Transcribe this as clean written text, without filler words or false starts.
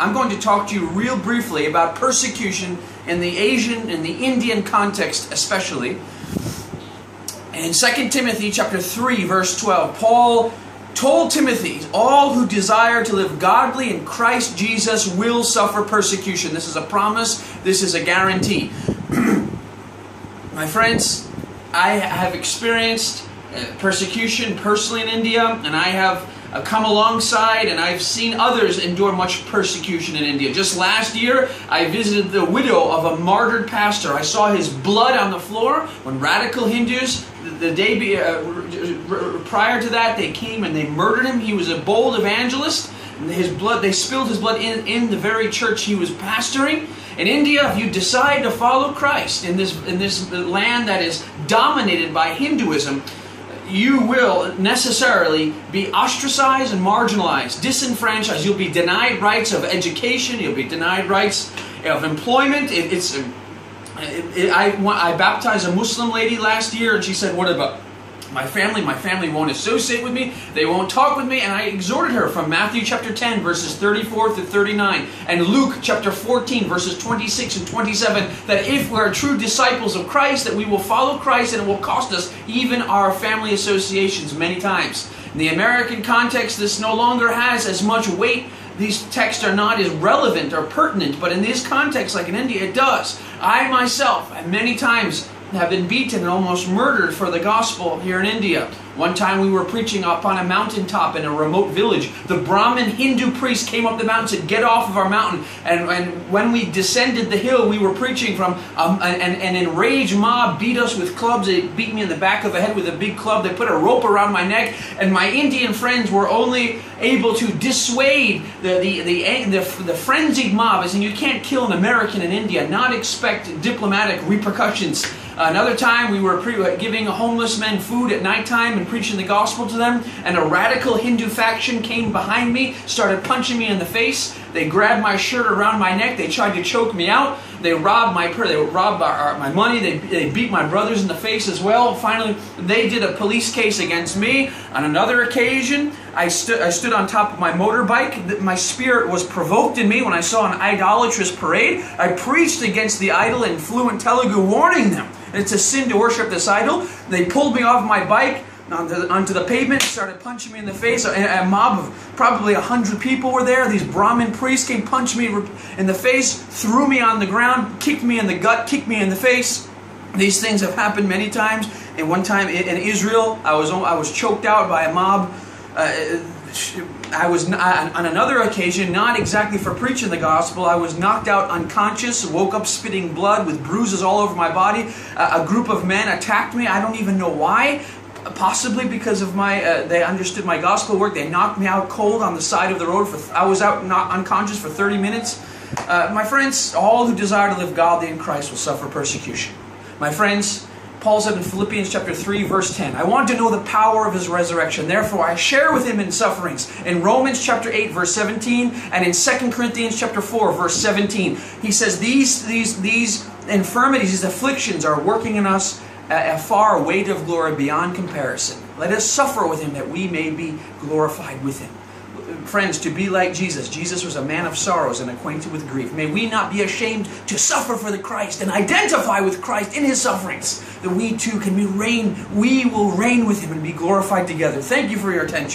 I'm going to talk to you real briefly about persecution in the Asian and the Indian context especially. In 2 Timothy chapter 3 verse 12, Paul told Timothy, all who desire to live godly in Christ Jesus will suffer persecution. This is a promise. This is a guarantee. My friends, I have experienced persecution personally in India, and I have come alongside and I've seen others endure much persecution in India. Just last year, I visited the widow of a martyred pastor. I saw his blood on the floor when radical Hindus, the day prior to that, they came and they murdered him. He was a bold evangelist. His blood, they spilled his blood in the very church he was pastoring. In India, if you decide to follow Christ in this land that is dominated by Hinduism, you will necessarily be ostracized and marginalized, disenfranchised. You'll be denied rights of education. You'll be denied rights of employment. I baptized a Muslim lady last year, and she said, "What about my family? My family won't associate with me. They won't talk with me." And I exhorted her from Matthew chapter 10, verses 34 to 39, and Luke chapter 14, verses 26 and 27, that if we are true disciples of Christ, that we will follow Christ, and it will cost us even our family associations many times. In the American context, this no longer has as much weight. These texts are not as relevant or pertinent, but in this context, like in India, it does. I myself, many times, have been beaten and almost murdered for the gospel here in India. One time we were preaching up on a mountaintop in a remote village. The Brahmin Hindu priest came up the mountain and said, "Get off of our mountain." And when we descended the hill, we were preaching from an enraged mob beat us with clubs. They beat me in the back of the head with a big club. They put a rope around my neck, and my Indian friends were only able to dissuade the frenzied mob, as in you can't kill an American in India, not expect diplomatic repercussions. Another time we were giving homeless men food at nighttime and preaching the gospel to them, and a radical Hindu faction came behind me, started punching me in the face. They grabbed my shirt around my neck. They tried to choke me out. They robbed my money. They beat my brothers in the face as well. Finally, they did a police case against me. On another occasion, I stood on top of my motorbike. My spirit was provoked in me when I saw an idolatrous parade. I preached against the idol in fluent Telugu, warning them it's a sin to worship this idol. They pulled me off my bike onto the pavement, started punching me in the face. A mob of probably 100 people were there. These Brahmin priests came, punched me in the face, threw me on the ground, kicked me in the gut, kicked me in the face. These things have happened many times. And one time in Israel, I was choked out by a mob. I was on another occasion, not exactly for preaching the gospel, I was knocked out unconscious, woke up spitting blood with bruises all over my body. A group of men attacked me. I don't even know why. Possibly because of they understood my gospel work. They knocked me out cold on the side of the road. I was out unconscious for 30 minutes. My friends, all who desire to live godly in Christ will suffer persecution. My friends, Paul said in Philippians chapter 3, verse 10, I want to know the power of His resurrection. Therefore, I share with Him in sufferings. In Romans chapter 8, verse 17, and in 2 Corinthians chapter 4, verse 17, he says these infirmities, these afflictions are working in us a far weight of glory beyond comparison. Let us suffer with Him that we may be glorified with Him. Friends, to be like Jesus. Jesus was a man of sorrows and acquainted with grief. May we not be ashamed to suffer for the Christ and identify with Christ in His sufferings, that we too we will reign with Him and be glorified together. Thank you for your attention.